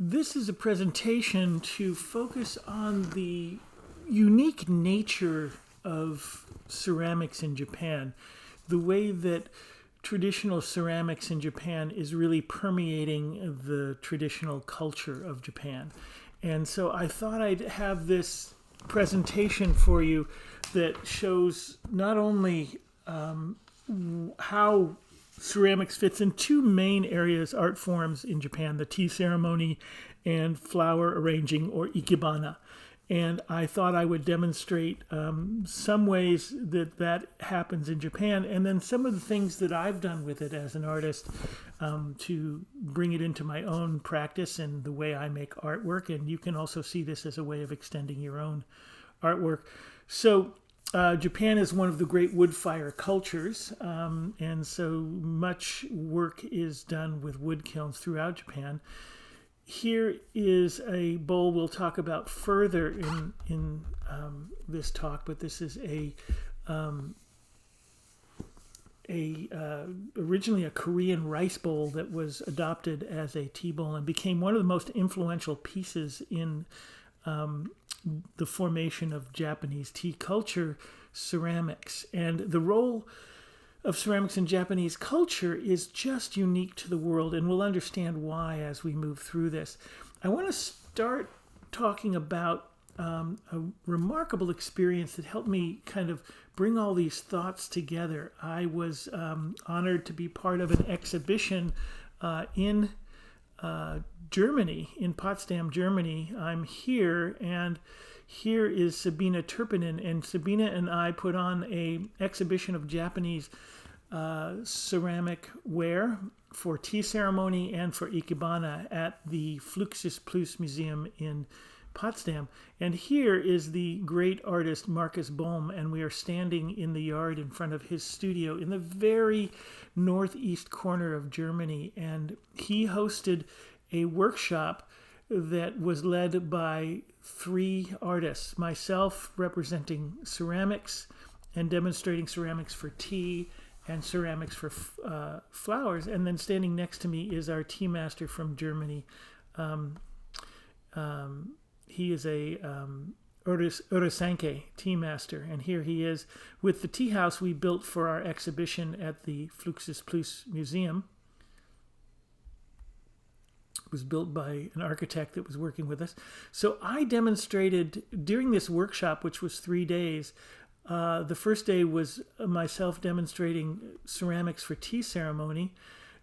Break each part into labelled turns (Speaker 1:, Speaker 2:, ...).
Speaker 1: This is a presentation to focus on the unique nature of ceramics in Japan, the way that traditional ceramics in Japan is really permeating the traditional culture of Japan. And so I thought I'd have this presentation for you that shows not only how ceramics fits in two main areas, art forms in Japan, the tea ceremony and flower arranging, or Ikebana. And I thought I would demonstrate some ways that that happens in Japan, and then some of the things that I've done with it as an artist to bring it into my own practice and the way I make artwork. And you can also see this as a way of extending your own artwork. So Japan is one of the great wood fire cultures, and so much work is done with wood kilns throughout Japan. Here is a bowl we'll talk about further in this talk, but this is originally a Korean rice bowl that was adopted as a tea bowl and became one of the most influential pieces in the formation of Japanese tea culture, ceramics. And the role of ceramics in Japanese culture is just unique to the world, and we'll understand why as we move through this. I want to start talking about a remarkable experience that helped me kind of bring all these thoughts together. I was honored to be part of an exhibition in Germany, in Potsdam, Germany. I'm here, and here is Sabina Turpinen, and Sabina and I put on a exhibition of Japanese ceramic ware for tea ceremony and for Ikebana at the Fluxus Plus Museum in Potsdam. And here is the great artist Markus Bohm, and we are standing in the yard in front of his studio in the very northeast corner of Germany. And he hosted a workshop that was led by three artists, myself representing ceramics and demonstrating ceramics for tea and ceramics for flowers, and then standing next to me is our tea master from Germany. He is a Urasanke tea master, and here he is with the tea house we built for our exhibition at the Fluxus Plus Museum. It was built by an architect that was working with us. So I demonstrated during this workshop, which was 3 days. The first day was myself demonstrating ceramics for tea ceremony.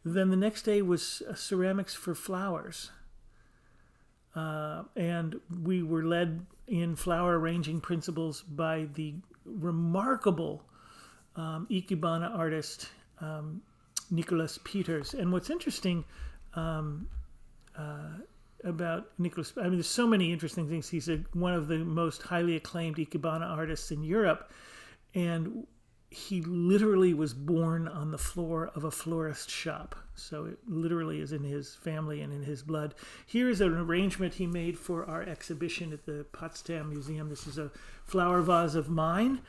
Speaker 1: Then the next day was ceramics for flowers. And we were led in flower arranging principles by the remarkable Ikebana artist, Nicholas Peters. And what's interesting about Nicholas, I mean, there's so many interesting things. He's one of the most highly acclaimed Ikebana artists in Europe, and he literally was born on the floor of a florist shop. So it literally is in his family and in his blood. Here is an arrangement he made for our exhibition at the Potsdam Museum. This is a flower vase of mine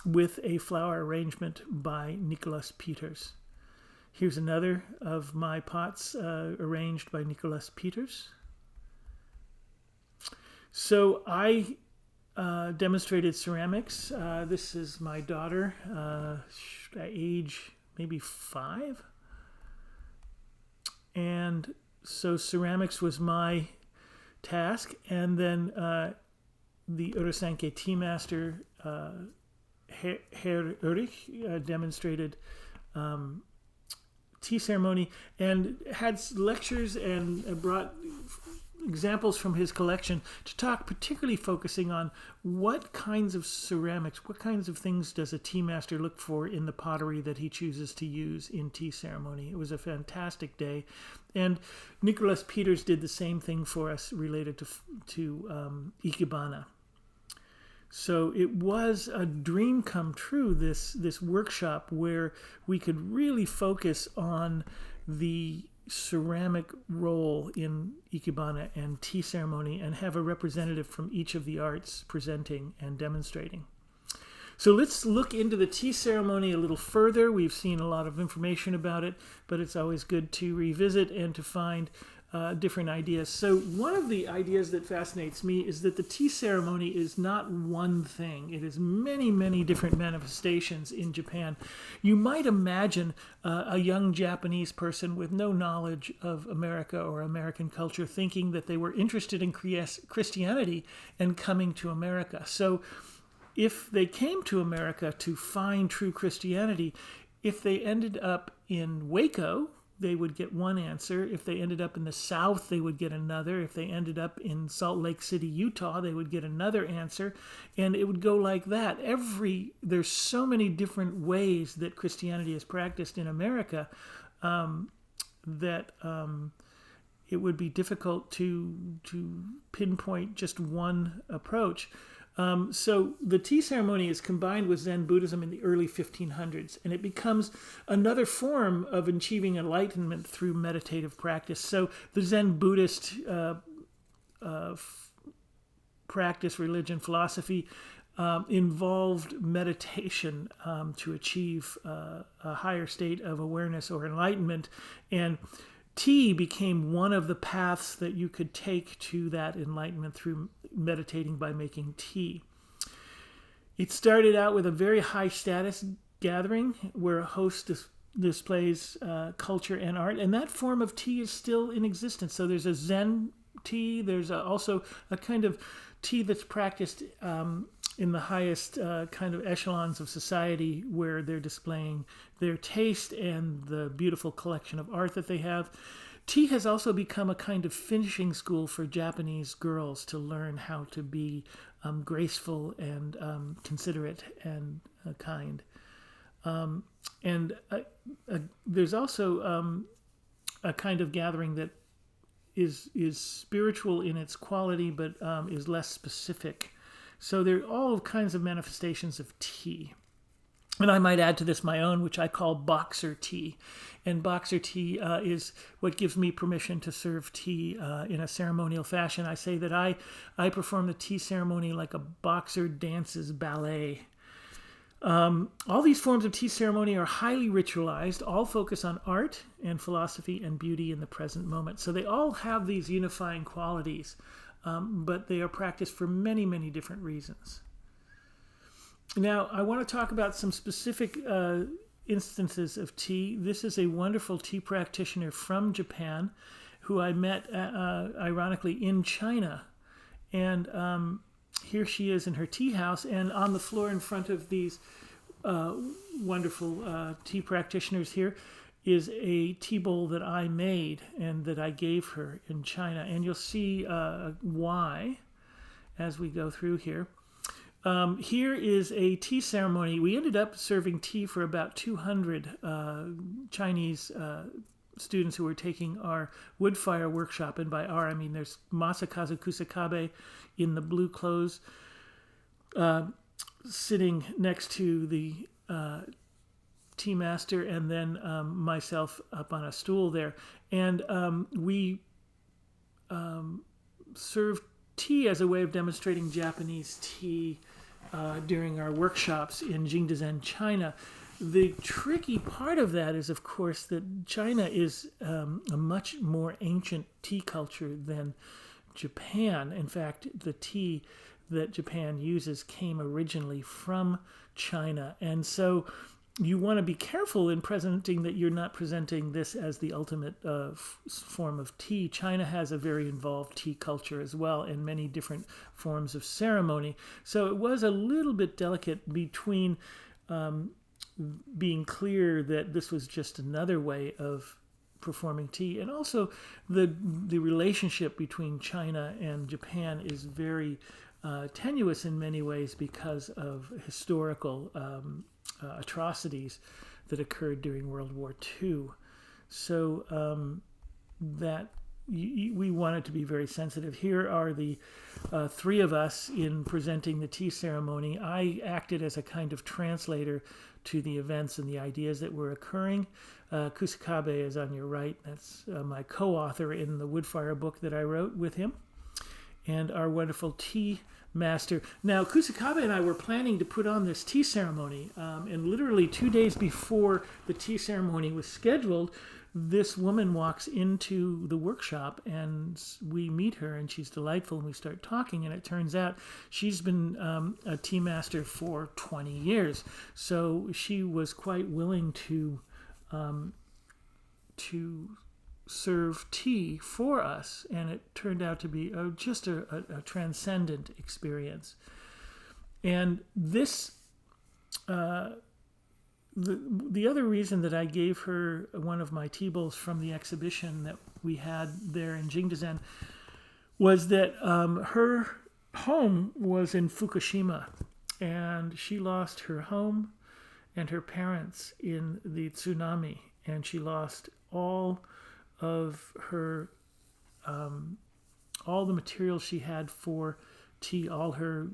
Speaker 1: with a flower arrangement by Nicholas Peters. Here's another of my pots arranged by Nicholas Peters. So I demonstrated ceramics. This is my daughter, age maybe 5. And so ceramics was my task. And then the Urasanke tea master, Herr Ulrich, demonstrated tea ceremony and had lectures and brought examples from his collection to talk, particularly focusing on what kinds of ceramics, what kinds of things does a tea master look for in the pottery that he chooses to use in tea ceremony. It was a fantastic day. And Nicholas Peters did the same thing for us related to Ikebana. So it was a dream come true, this workshop, where we could really focus on the ceramic role in Ikebana and tea ceremony and have a representative from each of the arts presenting and demonstrating. So let's look into the tea ceremony a little further. We've seen a lot of information about it, but it's always good to revisit and to find different ideas. So one of the ideas that fascinates me is that the tea ceremony is not one thing. It is many, many different manifestations in Japan. You might imagine a young Japanese person with no knowledge of America or American culture thinking that they were interested in Christianity and coming to America. So if they came to America to find true Christianity, if they ended up in Waco, they would get one answer. If they ended up in the South, they would get another. If they ended up in Salt Lake City, Utah, they would get another answer. And it would go like that. There's so many different ways that Christianity is practiced in America that it would be difficult to pinpoint just one approach. So the tea ceremony is combined with Zen Buddhism in the early 1500s, and it becomes another form of achieving enlightenment through meditative practice. So the Zen Buddhist practice, religion, philosophy involved meditation to achieve a higher state of awareness or enlightenment, and tea became one of the paths that you could take to that enlightenment through meditating by making tea. It started out with a very high status gathering where a host displays culture and art, and that form of tea is still in existence. So there's a Zen tea, there's also a kind of tea that's practiced in the highest kind of echelons of society, where they're displaying their taste and the beautiful collection of art that they have. Tea has also become a kind of finishing school for Japanese girls to learn how to be graceful and considerate and kind. There's also a kind of gathering that is spiritual in its quality, but is less specific. So there are all kinds of manifestations of tea. And I might add to this my own, which I call boxer tea. And boxer tea is what gives me permission to serve tea in a ceremonial fashion. I say that I perform the tea ceremony like a boxer dances ballet. All these forms of tea ceremony are highly ritualized, all focus on art and philosophy and beauty in the present moment. So they all have these unifying qualities, but they are practiced for many, many different reasons. Now, I want to talk about some specific instances of tea. This is a wonderful tea practitioner from Japan who I met, ironically, in China. And here she is in her tea house, and on the floor in front of these wonderful tea practitioners here is a tea bowl that I made and that I gave her in China. And you'll see why as we go through here. Here is a tea ceremony. We ended up serving tea for about 200 Chinese students who were taking our wood fire workshop. And by our, I mean there's Masakazu Kusakabe in the blue clothes sitting next to the tea master, and then myself up on a stool there. And we served tea as a way of demonstrating Japanese tea during our workshops in Jingdezhen, China. The tricky part of that is, of course, that China is a much more ancient tea culture than Japan. In fact, the tea that Japan uses came originally from China. And so you want to be careful in presenting that you're not presenting this as the ultimate form of tea. China has a very involved tea culture as well, and many different forms of ceremony. So it was a little bit delicate between being clear that this was just another way of performing tea, and also the relationship between China and Japan is very tenuous in many ways because of historical atrocities that occurred during World War II. So that we wanted to be very sensitive. Here are the three of us in presenting the tea ceremony. I acted as a kind of translator to the events and the ideas that were occurring. Kusakabe is on your right. That's my co-author in the Woodfire book that I wrote with him. And our wonderful tea master. Now, Kusakabe and I were planning to put on this tea ceremony, and literally 2 days before the tea ceremony was scheduled, this woman walks into the workshop, and we meet her, and she's delightful, and we start talking, and it turns out she's been a tea master for 20 years. So she was quite willing to serve tea for us, and it turned out to be just a transcendent experience. And this, the other reason that I gave her one of my tea bowls from the exhibition that we had there in Jingdezhen was that her home was in Fukushima, and she lost her home and her parents in the tsunami, and she lost all of her all the materials she had for tea, all her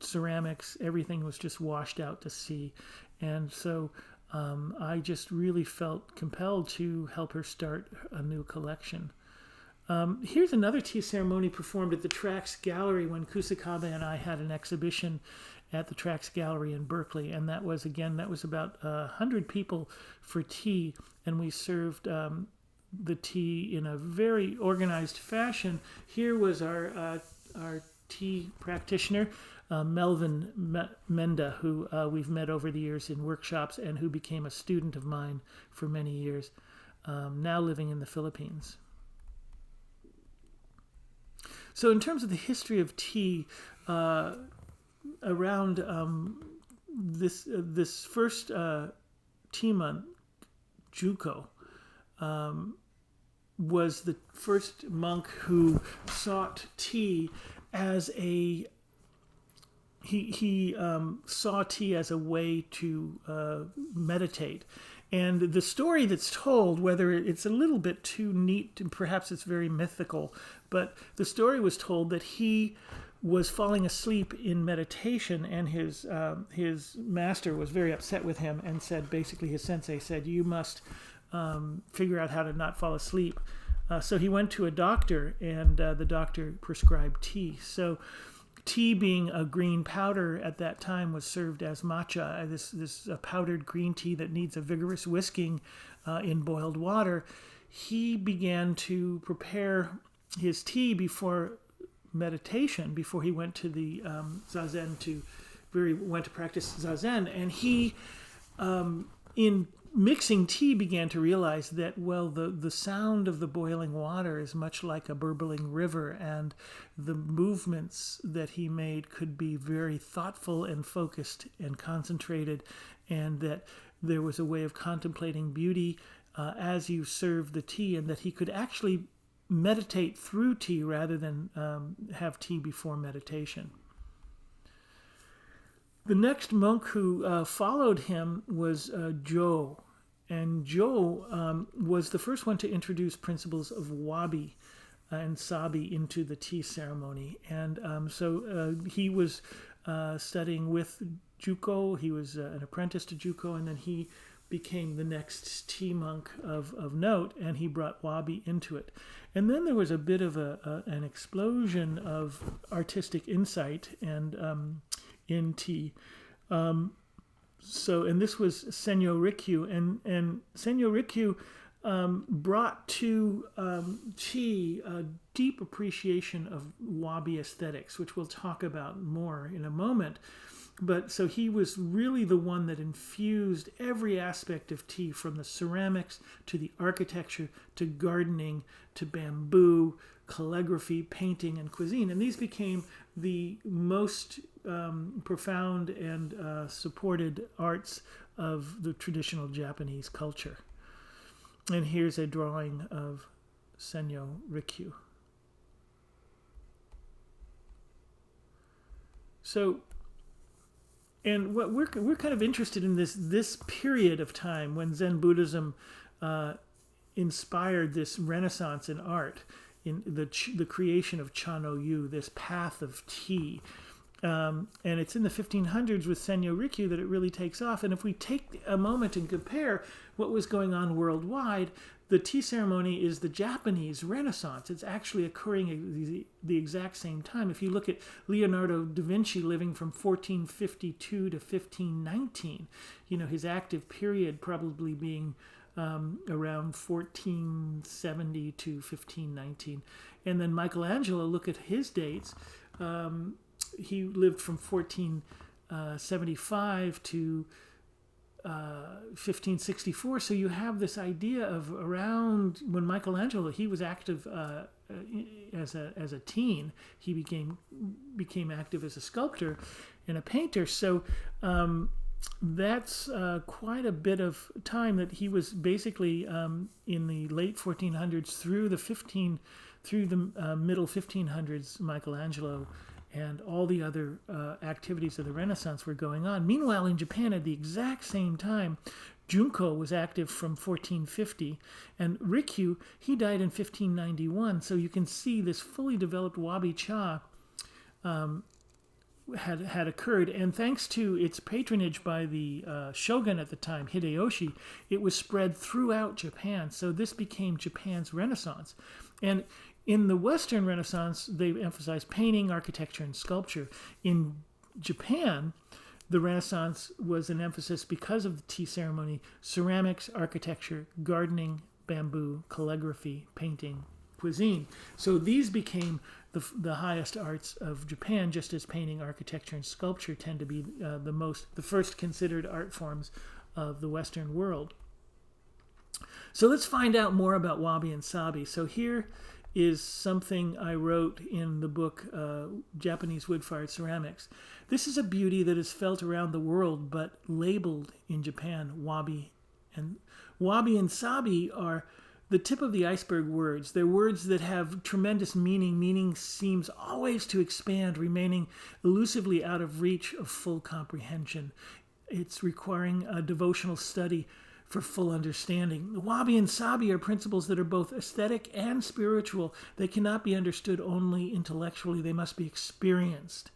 Speaker 1: ceramics, everything was just washed out to sea. And so I just really felt compelled to help her start a new collection. Here's another tea ceremony performed at the Trax Gallery when Kusakabe and I had an exhibition at the Trax Gallery in Berkeley. And that was about 100 people for tea. And we served the tea in a very organized fashion. Here was our tea practitioner, Melvin Menda, who we've met over the years in workshops and who became a student of mine for many years, now living in the Philippines. So in terms of the history of tea, around this first tea monk, Juko, was the first monk who sought tea as he saw tea as a way to meditate. And the story that's told, whether it's a little bit too neat and perhaps it's very mythical, but the story was told that he was falling asleep in meditation, and his master was very upset with him and said, basically his sensei said, you must figure out how to not fall asleep. So he went to a doctor, and the doctor prescribed tea. So tea, being a green powder at that time, was served as matcha, this powdered green tea that needs a vigorous whisking in boiled water. He began to prepare his tea before meditation, before he went to the zazen went to practice zazen, and he in mixing tea began to realize that, well, the sound of the boiling water is much like a burbling river, and the movements that he made could be very thoughtful and focused and concentrated, and that there was a way of contemplating beauty as you serve the tea, and that he could actually meditate through tea rather than have tea before meditation. The next monk who followed him was Jo. And Jo was the first one to introduce principles of Wabi and Sabi into the tea ceremony. And so he was studying with Juko. He was an apprentice to Juko, and then he became the next tea monk of note, and he brought Wabi into it. And then there was a bit of an explosion of artistic insight and in tea. And this was Senyo Rikyu, and Senyo Rikyu brought to tea a deep appreciation of Wabi aesthetics, which we'll talk about more in a moment. But so he was really the one that infused every aspect of tea, from the ceramics to the architecture to gardening to bamboo, calligraphy, painting, and cuisine. And these became the most profound and supported arts of the traditional Japanese culture. And here's a drawing of Senyo Rikyu. So, and what we're kind of interested in this period of time when Zen Buddhism inspired this renaissance in art, in the creation of Chanoyu, this path of tea. And it's in the 1500s with Senyo Rikyu that it really takes off. And if we take a moment and compare what was going on worldwide, the tea ceremony is the Japanese Renaissance. It's actually occurring at the exact same time. If you look at Leonardo da Vinci living from 1452 to 1519, his active period probably being around 1470 to 1519. And then Michelangelo, look at his dates. He lived from 1475 to 1564. So you have this idea of around when Michelangelo, he was active as a teen. He became active as a sculptor and a painter. So that's quite a bit of time that he was basically in the late 1400s through the middle 1500s. Michelangelo and all the other activities of the Renaissance were going on. Meanwhile, in Japan at the exact same time, Junko was active from 1450, and Rikyu, he died in 1591. So you can see this fully developed wabi-cha had occurred, and thanks to its patronage by the shogun at the time, Hideyoshi, it was spread throughout Japan. So this became Japan's Renaissance. And in the Western Renaissance, they emphasized painting, architecture, and sculpture. In Japan, the Renaissance was an emphasis because of the tea ceremony, ceramics, architecture, gardening, bamboo, calligraphy, painting, cuisine. So these became the highest arts of Japan, just as painting, architecture, and sculpture tend to be the first considered art forms of the Western world. So let's find out more about Wabi and Sabi. So here is something I wrote in the book, Japanese Wood-Fired Ceramics. This is a beauty that is felt around the world, but labeled in Japan, Wabi. And Wabi and Sabi are the tip of the iceberg words. They're words that have tremendous meaning. Meaning seems always to expand, remaining elusively out of reach of full comprehension. It's requiring a devotional study for full understanding. The Wabi and Sabi are principles that are both aesthetic and spiritual. They cannot be understood only intellectually. They must be experienced.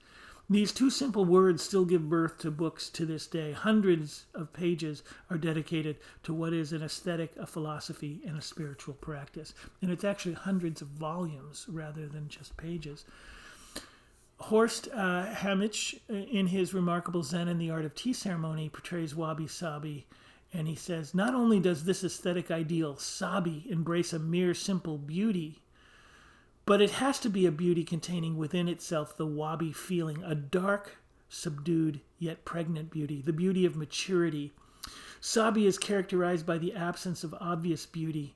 Speaker 1: These two simple words still give birth to books to this day. Hundreds of pages are dedicated to what is an aesthetic, a philosophy, and a spiritual practice. And it's actually hundreds of volumes rather than just pages. Horst Hamich, in his remarkable Zen and the Art of Tea Ceremony, portrays Wabi-Sabi, and he says, not only does this aesthetic ideal, Sabi, embrace a mere simple beauty, but it has to be a beauty containing within itself the Wabi feeling, a dark, subdued, yet pregnant beauty, the beauty of maturity. Sabi is characterized by the absence of obvious beauty,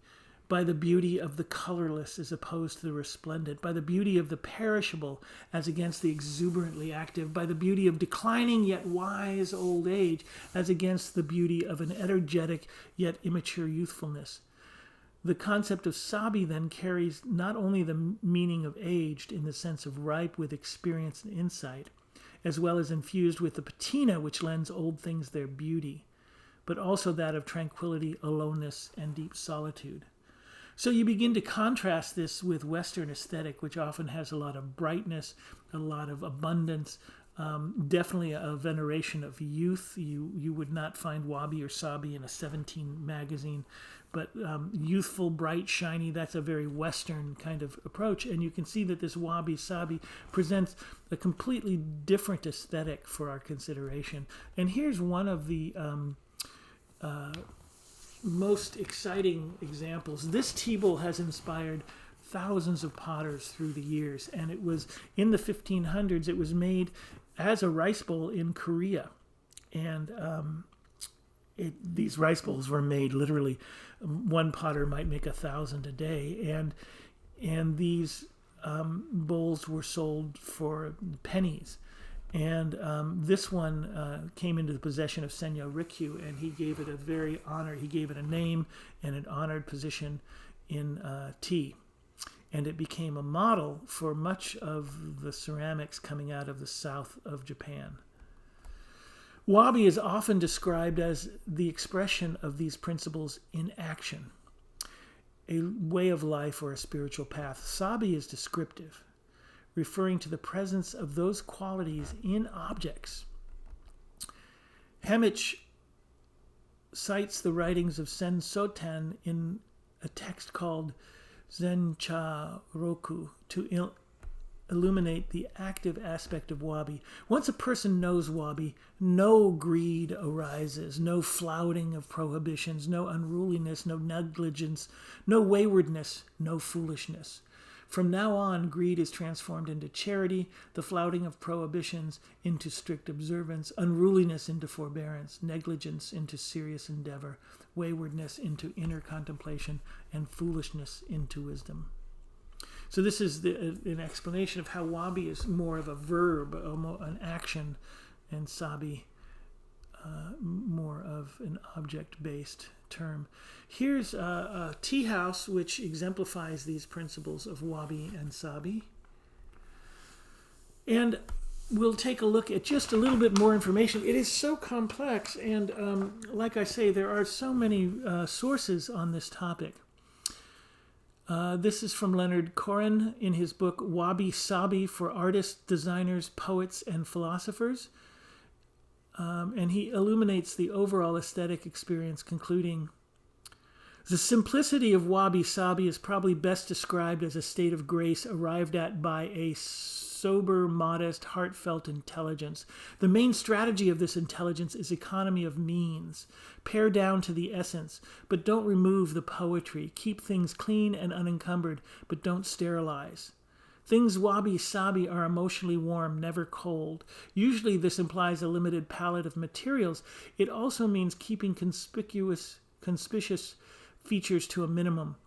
Speaker 1: by the beauty of the colorless as opposed to the resplendent, by the beauty of the perishable as against the exuberantly active, by the beauty of declining yet wise old age as against the beauty of an energetic yet immature youthfulness. The concept of Sabi then carries not only the meaning of aged in the sense of ripe with experience and insight, as well as infused with the patina which lends old things their beauty, but also that of tranquility, aloneness, and deep solitude. So you begin to contrast this with Western aesthetic, which often has a lot of brightness, a lot of abundance, definitely a veneration of youth. You would not find Wabi or Sabi in a 17 magazine, but youthful, bright, shiny, that's a very Western kind of approach. And you can see that this Wabi-Sabi presents a completely different aesthetic for our consideration. And here's one of the most exciting examples. This tea bowl has inspired thousands of potters through the years, and it was in the 1500s. It was made as a rice bowl in Korea, and these rice bowls were made literally. One potter might make 1,000 a day, and these bowls were sold for pennies. And this one came into the possession of Senyo Rikyu, and he gave it he gave it a name and an honored position in tea. And it became a model for much of the ceramics coming out of the south of Japan. Wabi is often described as the expression of these principles in action, a way of life or a spiritual path. Sabi is descriptive, referring to the presence of those qualities in objects. Hamich cites the writings of Sen Soten in a text called Zencha Roku to illuminate the active aspect of wabi. Once a person knows wabi, no greed arises, no flouting of prohibitions, no unruliness, no negligence, no waywardness, no foolishness. From now on, greed is transformed into charity, the flouting of prohibitions into strict observance, unruliness into forbearance, negligence into serious endeavor, waywardness into inner contemplation, and foolishness into wisdom. So this is an explanation of how wabi is more of a verb, an action, and sabi more of an object-based term. Here's a tea house which exemplifies these principles of wabi and sabi. And we'll take a look at just a little bit more information. It is so complex, and like I say, there are so many sources on this topic. This is from Leonard Cohen in his book Wabi Sabi for Artists, Designers, Poets, and Philosophers. And he illuminates the overall aesthetic experience, concluding, the simplicity of Wabi Sabi is probably best described as a state of grace arrived at by a sober, modest, heartfelt intelligence. The main strategy of this intelligence is economy of means. Pare down to the essence, but don't remove the poetry. Keep things clean and unencumbered, but don't sterilize. Things wabi-sabi are emotionally warm, never cold. Usually this implies a limited palette of materials. It also means keeping conspicuous features to a minimum.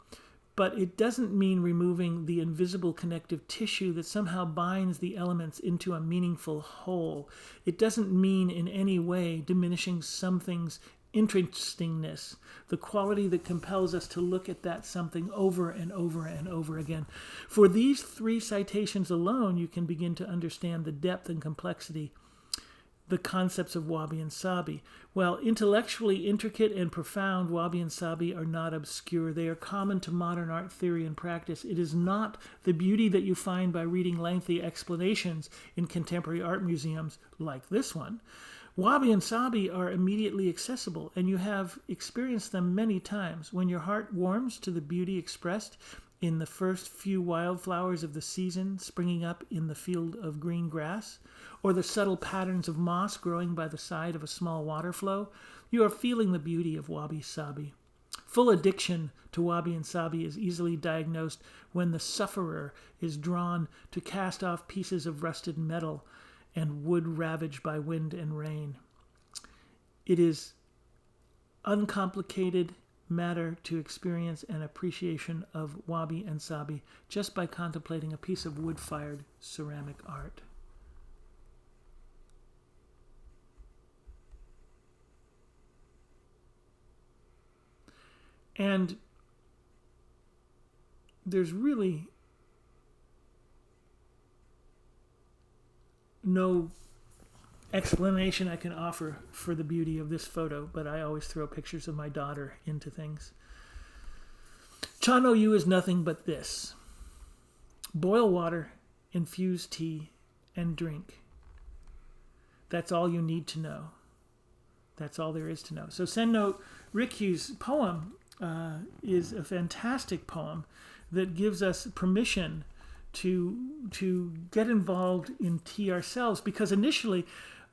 Speaker 1: But it doesn't mean removing the invisible connective tissue that somehow binds the elements into a meaningful whole. It doesn't mean in any way diminishing something's interestingness, the quality that compels us to look at that something over and over and over again. For these 3 citations alone, you can begin to understand the depth and complexity, the concepts of Wabi and Sabi. While intellectually intricate and profound, Wabi and Sabi are not obscure. They are common to modern art theory and practice. It is not the beauty that you find by reading lengthy explanations in contemporary art museums like this one. Wabi and Sabi are immediately accessible, and you have experienced them many times. When your heart warms to the beauty expressed in the first few wildflowers of the season springing up in the field of green grass, or the subtle patterns of moss growing by the side of a small water flow, you are feeling the beauty of wabi-sabi. Full addiction to wabi and sabi is easily diagnosed when the sufferer is drawn to cast off pieces of rusted metal and wood ravaged by wind and rain. It is uncomplicated matter to experience an appreciation of wabi and sabi just by contemplating a piece of wood-fired ceramic art. And there's really no explanation I can offer for the beauty of this photo, but I always throw pictures of my daughter into things. Chanoyu is nothing but this. Boil water, infuse tea, and drink. That's all you need to know. That's all there is to know. So Senno Rikyu's poem is a fantastic poem that gives us permission to get involved in tea ourselves, because initially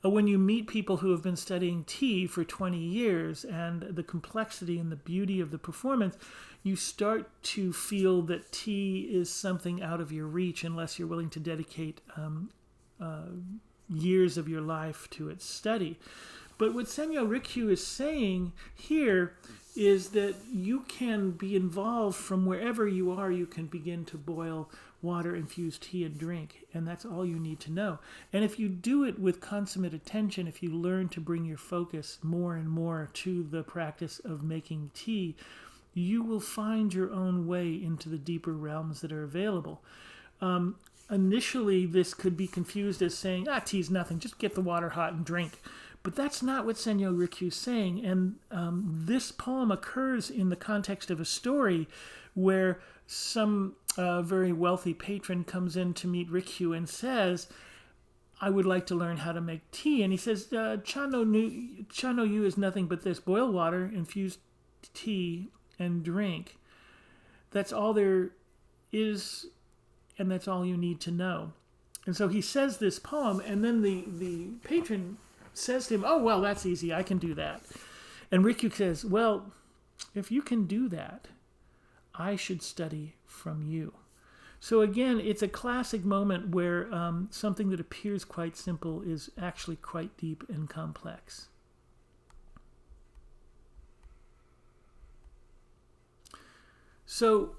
Speaker 1: when you meet people who have been studying tea for 20 years and the complexity and the beauty of the performance, you start to feel that tea is something out of your reach unless you're willing to dedicate years of your life to its study. But what Senyo Rikyu is saying here is that you can be involved from wherever you are. You can begin to boil water, infuse tea, and drink, and that's all you need to know. And if you do it with consummate attention, if you learn to bring your focus more and more to the practice of making tea, you will find your own way into the deeper realms that are available. Initially, this could be confused as saying, tea's nothing, just get the water hot and drink. But that's not what Senyo Rikyu is saying. And this poem occurs in the context of a story where some very wealthy patron comes in to meet Rikyu and says, I would like to learn how to make tea. And he says, Chanoyu is nothing but this. Boil water, infuse tea, and drink. That's all there is and that's all you need to know. And so he says this poem, and then the patron says to him, oh, well, that's easy, I can do that. And Riku says, well, if you can do that, I should study from you. So again, it's a classic moment where something that appears quite simple is actually quite deep and complex. So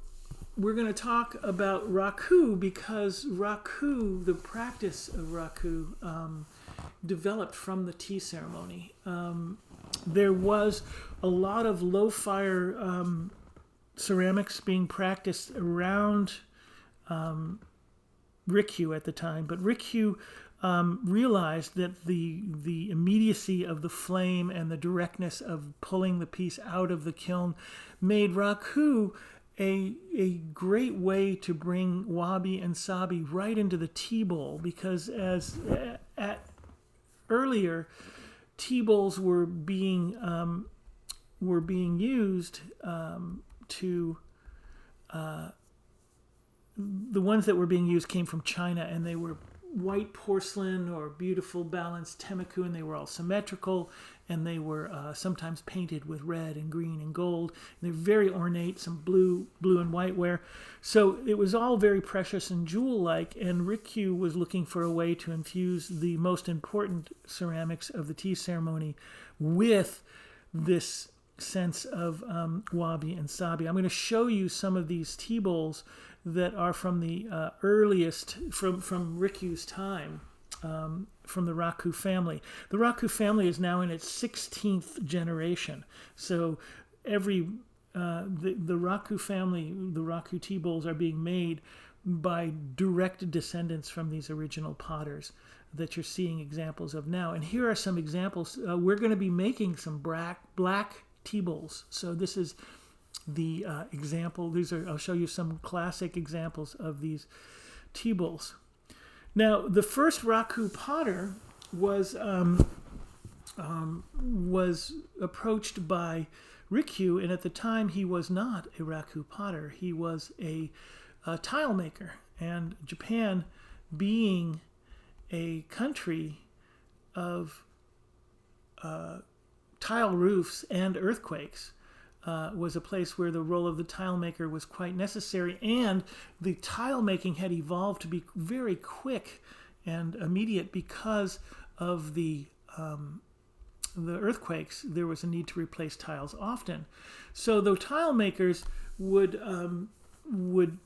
Speaker 1: we're going to talk about Raku, because Raku, the practice of Raku, developed from the tea ceremony. There was a lot of low-fire ceramics being practiced around Riku at the time, but Riku realized that the immediacy of the flame and the directness of pulling the piece out of the kiln made Raku a great way to bring Wabi and Sabi right into the tea bowl, because as earlier tea bowls were being used to the ones that were being used came from China, and they were white porcelain or beautiful balanced temaku, and they were all symmetrical, and they were sometimes painted with red and green and gold. And they're very ornate, some blue and white ware. So it was all very precious and jewel-like, and Riku was looking for a way to infuse the most important ceramics of the tea ceremony with this sense of Wabi and Sabi. I'm going to show you some of these tea bowls that are from the earliest, from Riku's time, from the Raku family. The Raku family is now in its 16th generation. So every the Raku family, the Raku tea bowls are being made by direct descendants from these original potters that you're seeing examples of now. And here are some examples. We're going to be making some black tea bowls. So this is the example. I'll show you some classic examples of these tea bowls. Now, the first Raku potter was approached by Riku, and at the time he was not a Raku potter. He was a tile maker, and Japan, being a country of tile roofs and earthquakes, was a place where the role of the tile maker was quite necessary, and the tile making had evolved to be very quick and immediate because of the earthquakes. There was a need to replace tiles often. So the tile makers would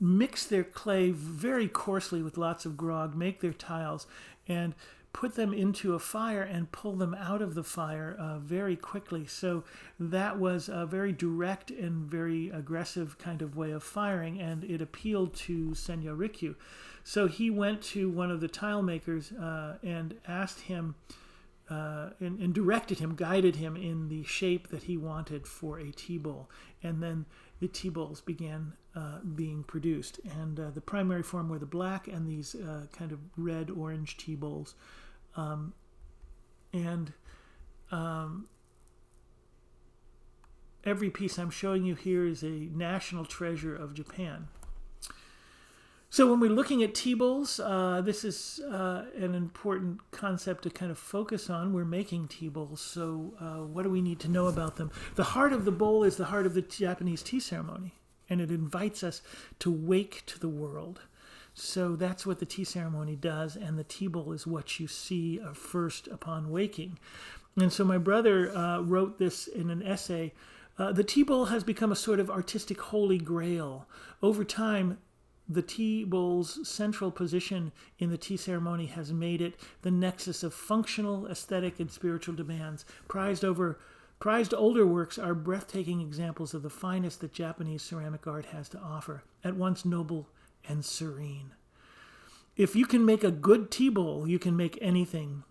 Speaker 1: mix their clay very coarsely with lots of grog, make their tiles, and put them into a fire and pull them out of the fire very quickly. So that was a very direct and very aggressive kind of way of firing, and it appealed to Senya Riku. So he went to one of the tile makers and asked him and directed him, guided him in the shape that he wanted for a tea bowl. And then the tea bowls began being produced. And the primary form were the black and these kind of red-orange tea bowls. Every piece I'm showing you here is a national treasure of Japan. So when we're looking at tea bowls, this is an important concept to kind of focus on. We're making tea bowls, so what do we need to know about them? The heart of the bowl is the heart of the Japanese tea ceremony, and it invites us to wake to the world. So that's what the tea ceremony does, and the tea bowl is what you see first upon waking. And so my brother wrote this in an essay. The tea bowl has become a sort of artistic holy grail. Over time, the tea bowl's central position in the tea ceremony has made it the nexus of functional, aesthetic, and spiritual demands. Prized older works are breathtaking examples of the finest that Japanese ceramic art has to offer, at once noble and serene. If you can make a good tea bowl, you can make anything,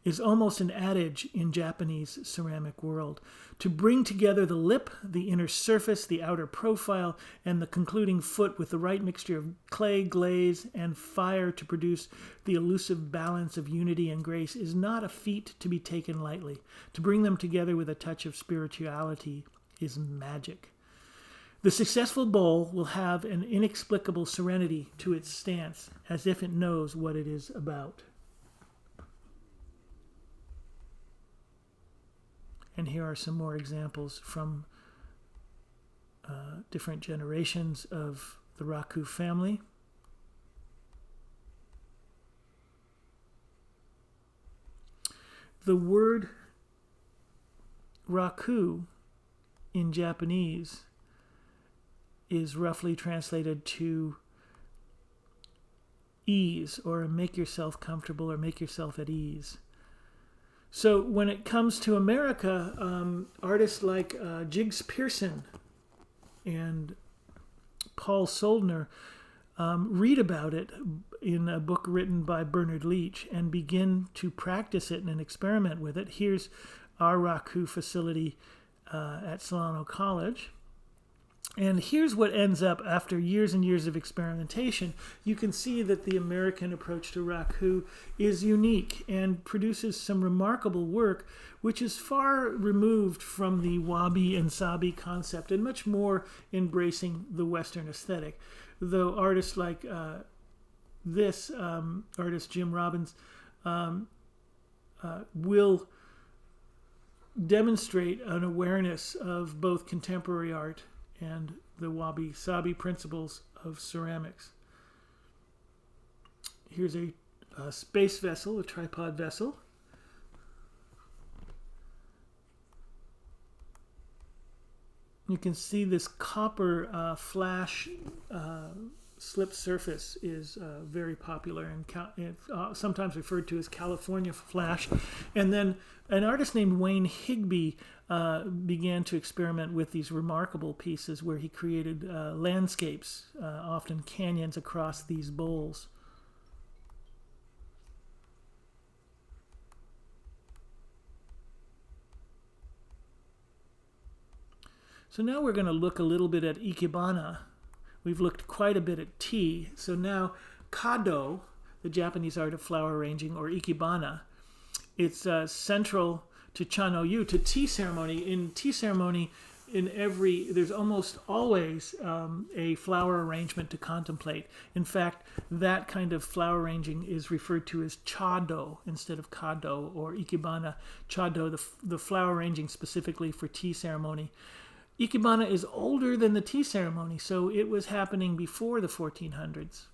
Speaker 1: is almost an adage in Japanese ceramic world. To bring together the lip, the inner surface, the outer profile, and the concluding foot with the right mixture of clay, glaze, and fire to produce the elusive balance of unity and grace is not a feat to be taken lightly. To bring them together with a touch of spirituality is magic. The successful bowl will have an inexplicable serenity to its stance, as if it knows what it is about. And here are some more examples from different generations of the Raku family. The word Raku in Japanese is roughly translated to ease, or make yourself comfortable, or make yourself at ease. So when it comes to America, artists like Jigs Pearson and Paul Soldner read about it in a book written by Bernard Leach and begin to practice it and experiment with it. Here's our Raku facility at Solano College. And here's what ends up after years and years of experimentation. You can see that the American approach to Raku is unique and produces some remarkable work, which is far removed from the Wabi and Sabi concept and much more embracing the Western aesthetic. Though artists like this artist, Jim Robbins, will demonstrate an awareness of both contemporary art and the wabi-sabi principles of ceramics. Here's a space vessel, a tripod vessel. You can see this copper flash slip surface is very popular and sometimes referred to as California flash. And then an artist named Wayne Higby began to experiment with these remarkable pieces where he created landscapes, often canyons across these bowls. So now we're going to look a little bit at Ikebana. We've looked quite a bit at tea. So now Kado, the Japanese art of flower arranging, or Ikebana, it's central to Chanoyu, to tea ceremony. In tea ceremony, there's almost always a flower arrangement to contemplate. In fact, that kind of flower arranging is referred to as Chado instead of Kado, or Ikebana. Chado, the flower arranging specifically for tea ceremony. Ikebana is older than the tea ceremony, so it was happening before the 1400s.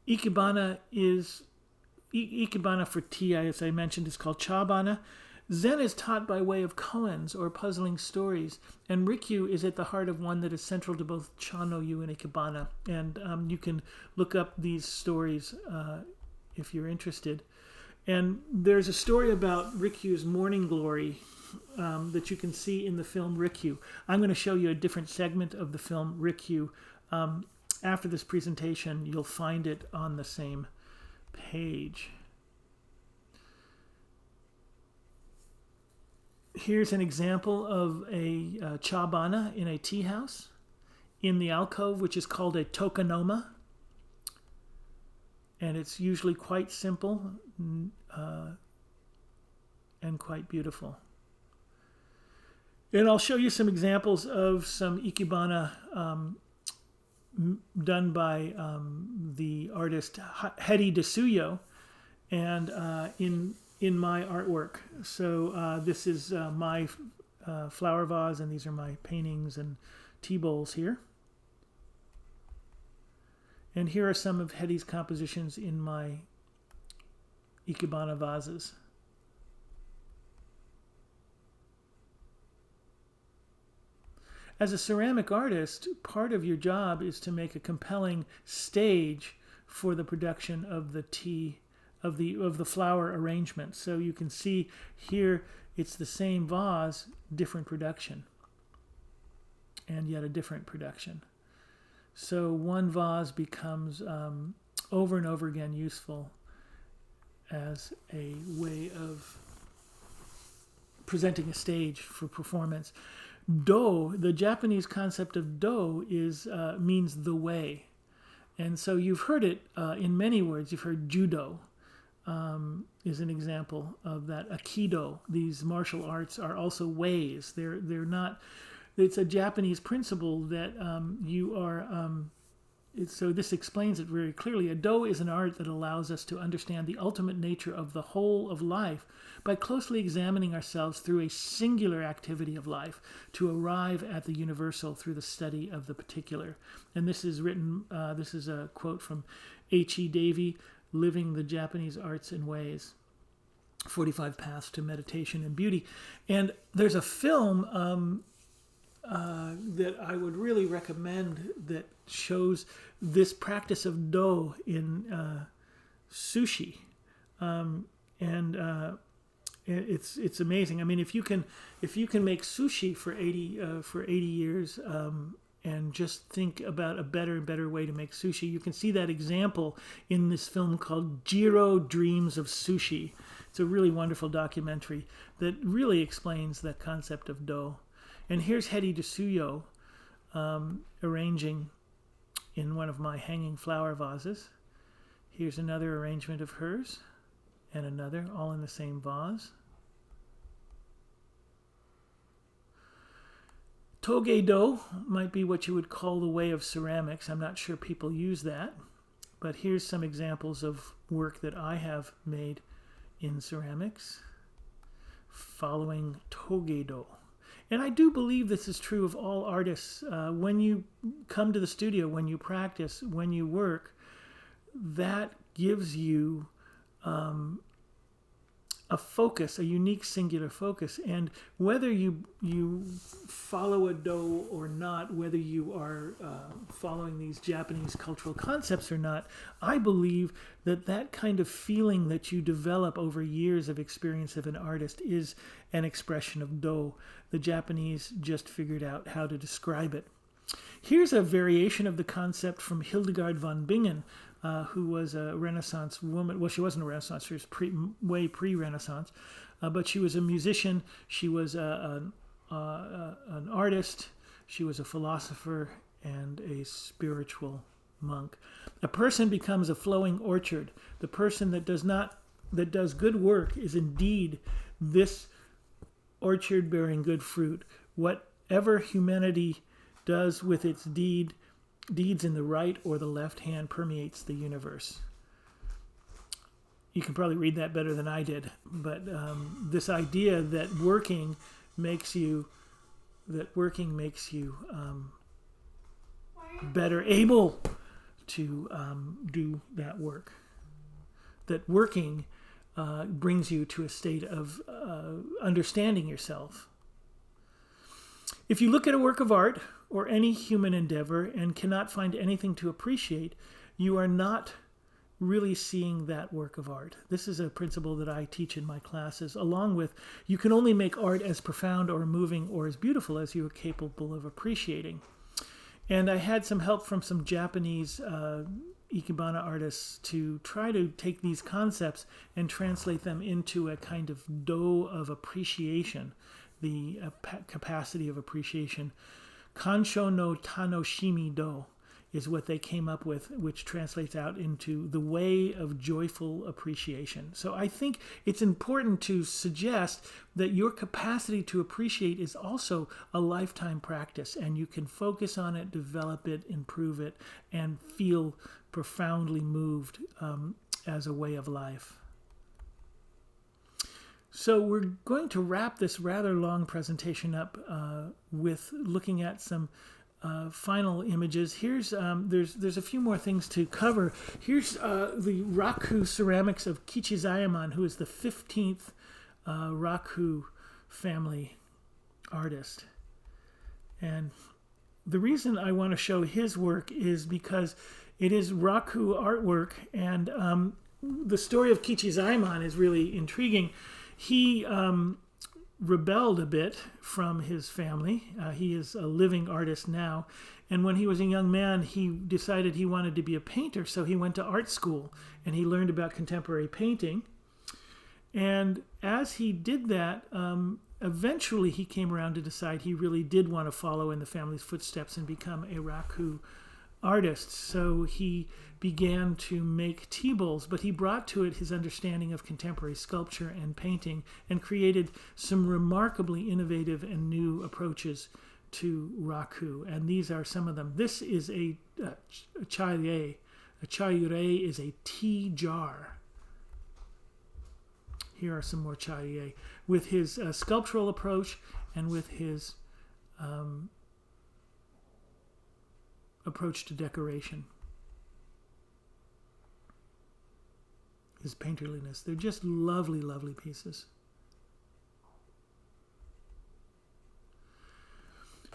Speaker 1: Ikebana for tea, as I mentioned, is called Chabana. Zen is taught by way of koans, or puzzling stories, and Rikyu is at the heart of one that is central to both Chanoyu and Ikebana. And you can look up these stories if you're interested. And there's a story about Rikyu's morning glory that you can see in the film Rikyu. I'm going to show you a different segment of the film Rikyu. After this presentation, you'll find it on the same page. Here's an example of a chabana in a tea house in the alcove, which is called a tokonoma. And it's usually quite simple and quite beautiful. And I'll show you some examples of some ikebana done by the artist Hedi Desuyo, and in my artwork. So this is my flower vase, and these are my paintings and tea bowls here. And here are some of Hedi's compositions in my ikebana vases. As a ceramic artist, part of your job is to make a compelling stage for the production of the tea, of the flower arrangement. So you can see here it's the same vase, different production, and yet a different production. So one vase becomes over and over again useful as a way of presenting a stage for performance. Do, the Japanese concept of do, means the way. And so you've heard it in many words. You've heard judo is an example of that. Aikido, these martial arts, are also ways. They're it's a Japanese principle that you are. So this explains it very clearly. A do is an art that allows us to understand the ultimate nature of the whole of life by closely examining ourselves through a singular activity of life to arrive at the universal through the study of the particular. And this is written, this is a quote from H.E. Davey, Living the Japanese Arts and Ways, 45 Paths to Meditation and Beauty. And there's a film that I would really recommend that shows this practice of do in sushi, and it's amazing. I mean, if you can make sushi for 80 years, and just think about a better and better way to make sushi, you can see that example in this film called Jiro Dreams of Sushi. It's a really wonderful documentary that really explains the concept of do. And here's Hedi Tsuyo arranging in one of my hanging flower vases. Here's another arrangement of hers, and another, all in the same vase. Togei do might be what you would call the way of ceramics. I'm not sure people use that, but here's some examples of work that I have made in ceramics following Togei do. And I do believe this is true of all artists. When you come to the studio, when you practice, when you work, that gives you a focus, a unique singular focus. And whether you follow a do or not, whether you are following these Japanese cultural concepts or not, I believe that that kind of feeling that you develop over years of experience of an artist is an expression of do. The Japanese just figured out how to describe it. Here's a variation of the concept from Hildegard von Bingen, who was a Renaissance woman. Well, she wasn't a Renaissance. She was way pre-Renaissance. But she was a musician. She was an artist. She was a philosopher and a spiritual monk. A person becomes a flowing orchard. The person that does good work is indeed this orchard bearing good fruit. Whatever humanity does with its deeds in the right or the left hand permeates the universe. You can probably read that better than I did, but this idea that working makes you better able to do that work. That working brings you to a state of understanding yourself. If you look at a work of art or any human endeavor and cannot find anything to appreciate, you are not really seeing that work of art. This is a principle that I teach in my classes, along with you can only make art as profound or moving or as beautiful as you are capable of appreciating. And I had some help from some Japanese Ikebana artists to try to take these concepts and translate them into a kind of do of appreciation, the capacity of appreciation. Kansho no tanoshimi do is what they came up with, which translates out into the way of joyful appreciation. So I think it's important to suggest that your capacity to appreciate is also a lifetime practice, and you can focus on it, develop it, improve it, and feel profoundly moved as a way of life. So we're going to wrap this rather long presentation up with looking at some final images. Here's there's a few more things to cover. Here's the Raku ceramics of Kichizaemon, who is the 15th Raku family artist. And the reason I want to show his work is because it is Raku artwork, and the story of Kichizaemon is really intriguing. He rebelled a bit from his family. He is a living artist now. And when he was a young man, he decided he wanted to be a painter. So he went to art school and he learned about contemporary painting. And as he did that, eventually he came around to decide he really did want to follow in the family's footsteps and become a Raku artist. So he began to make tea bowls, but he brought to it his understanding of contemporary sculpture and painting and created some remarkably innovative and new approaches to Raku, and these are some of them. This is a chayure. A chayure is a tea jar. Here are some more chayure. With his sculptural approach and with his approach to decoration. His painterliness. They're just lovely, lovely pieces.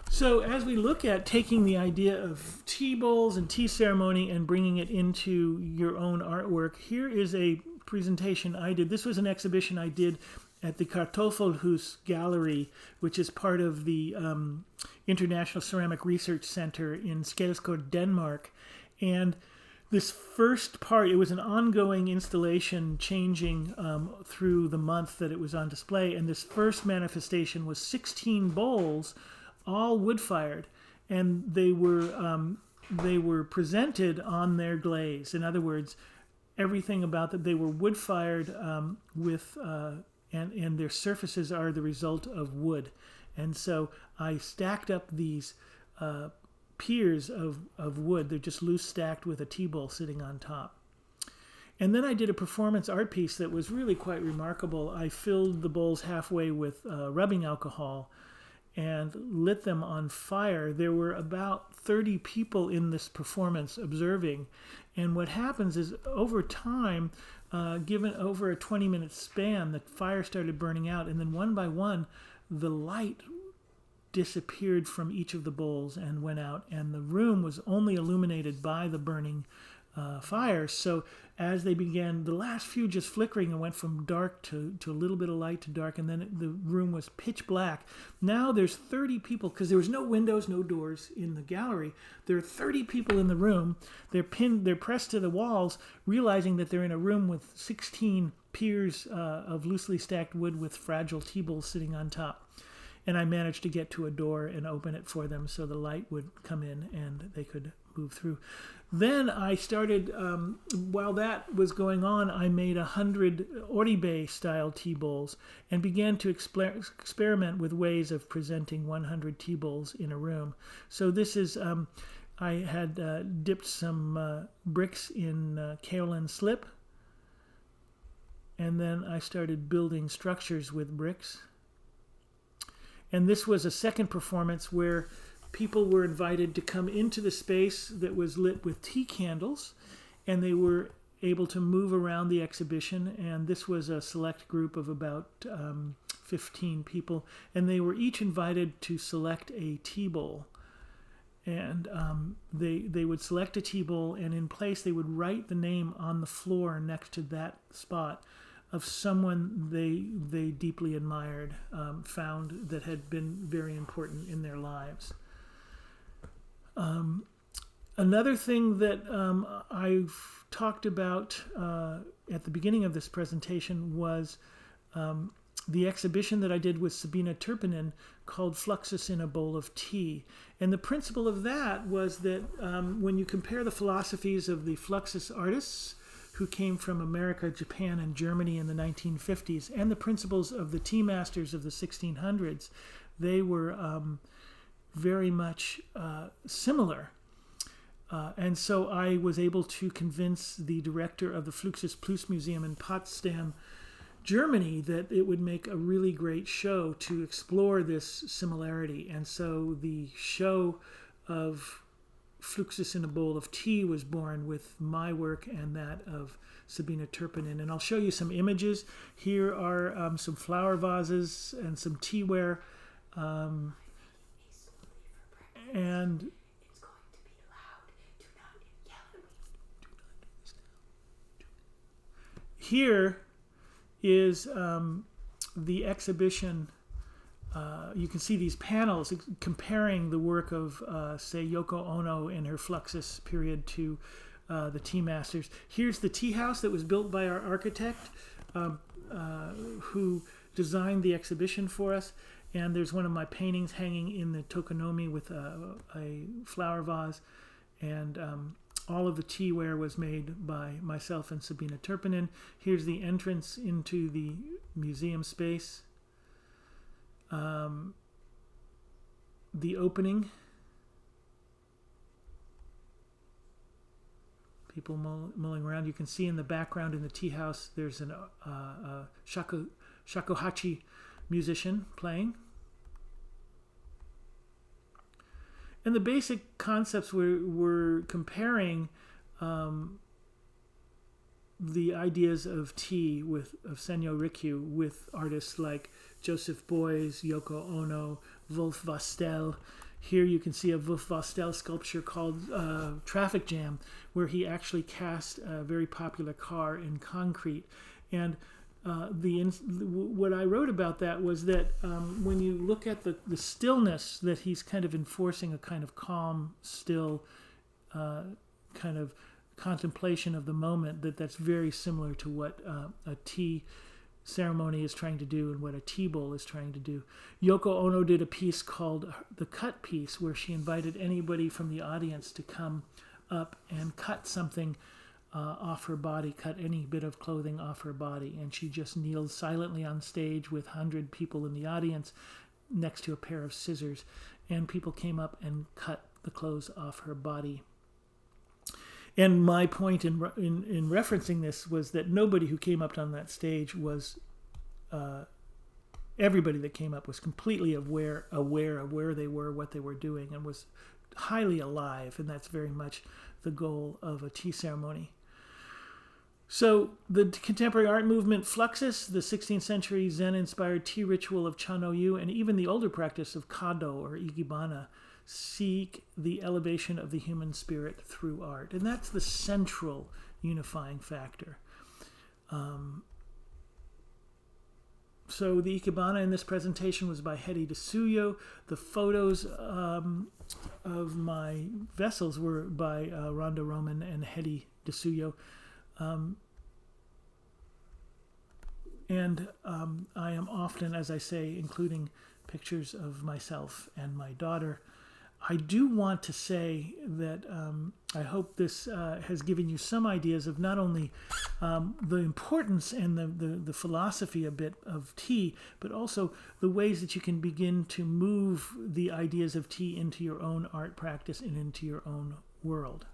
Speaker 1: So as we look at taking the idea of tea bowls and tea ceremony and bringing it into your own artwork, here is a presentation I did. This was an exhibition I did at the Kartoffelhus Gallery, which is part of the International Ceramic Research Center in Skælskør, Denmark. And this first part, it was an ongoing installation changing through the month that it was on display. And this first manifestation was 16 bowls, all wood-fired, and they were presented on their glaze. In other words, everything about them, they were wood-fired and their surfaces are the result of wood. And so I stacked up these piers of wood. They're just loose stacked with a tea bowl sitting on top. And then I did a performance art piece that was really quite remarkable. I filled the bowls halfway with rubbing alcohol and lit them on fire. There were about 30 people in this performance observing. And what happens is over time, given over a 20-minute span, the fire started burning out. And then one by one, the light disappeared from each of the bowls and went out. And the room was only illuminated by the burning fire. So as they began, the last few just flickering and went from dark to a little bit of light to dark, and then the room was pitch black. Now there's 30 people, because there was no windows, no doors in the gallery. There are 30 people in the room. They're pressed to the walls, realizing that they're in a room with 16 piers of loosely stacked wood with fragile tea bowls sitting on top. And I managed to get to a door and open it for them so the light would come in and they could move through. Then I started, while that was going on, I made 100 Oribe style tea bowls and began to experiment with ways of presenting 100 tea bowls in a room. So this is, I had dipped some bricks in kaolin slip, and then I started building structures with bricks. And this was a second performance where people were invited to come into the space that was lit with tea candles, and they were able to move around the exhibition. And this was a select group of about 15 people, and they were each invited to select a tea bowl. And they would select a tea bowl, and in place they would write the name on the floor next to that spot of someone they deeply admired, found that had been very important in their lives. Another thing that I've talked about at the beginning of this presentation was the exhibition that I did with Sabina Turpinen called Fluxus in a Bowl of Tea. And the principle of that was that when you compare the philosophies of the Fluxus artists who came from America, Japan, and Germany in the 1950s, and the principles of the tea masters of the 1600s, they were very much similar. And so I was able to convince the director of the Fluxus Plus Museum in Potsdam, Germany, that it would make a really great show to explore this similarity. And so the show of Fluxus in a Bowl of Tea was born with my work and that of Sabina Turpinen. And I'll show you some images. Here are some flower vases and some teaware. And
Speaker 2: it's going to be loud. Do not yell at me. Do not do this now.
Speaker 1: Here is the exhibition. You can see these panels comparing the work of, say, Yoko Ono in her Fluxus period to the tea masters. Here's the tea house that was built by our architect who designed the exhibition for us. And there's one of my paintings hanging in the tokonomi with a flower vase. And all of the teaware was made by myself and Sabina Turpinen. Here's the entrance into the museum space. the opening. People mulling around. You can see in the background in the tea house there's an shakuhachi musician playing. And the basic concepts were comparing the ideas of tea of Senyo Rikyu with artists like Joseph Beuys, Yoko Ono, Wolf Vastel. Here you can see a Wolf Vastel sculpture called Traffic Jam, where he actually cast a very popular car in concrete. And what I wrote about that was that when you look at the stillness, that he's kind of enforcing a kind of calm, still kind of contemplation of the moment, that's very similar to what a tea ceremony is trying to do and what a tea bowl is trying to do. Yoko Ono did a piece called The Cut Piece, where she invited anybody from the audience to come up and cut something off her body, cut any bit of clothing off her body. And she just kneeled silently on stage with 100 people in the audience next to a pair of scissors. And people came up and cut the clothes off her body. And my point in referencing this was that nobody who came up on that stage was, everybody that came up was completely aware of where they were, what they were doing, and was highly alive. And that's very much the goal of a tea ceremony. So the contemporary art movement Fluxus, the 16th century Zen-inspired tea ritual of Chanoyu, and even the older practice of Kado or Ikebana seek the elevation of the human spirit through art. And that's the central unifying factor. So the Ikebana in this presentation was by Hedi Dasuyo. The photos of my vessels were by Rhonda Roman and Hedi Dasuyo. And I am often, as I say, including pictures of myself and my daughter. I do want to say that I hope this has given you some ideas of not only the importance and the philosophy a bit of tea, but also the ways that you can begin to move the ideas of tea into your own art practice and into your own world.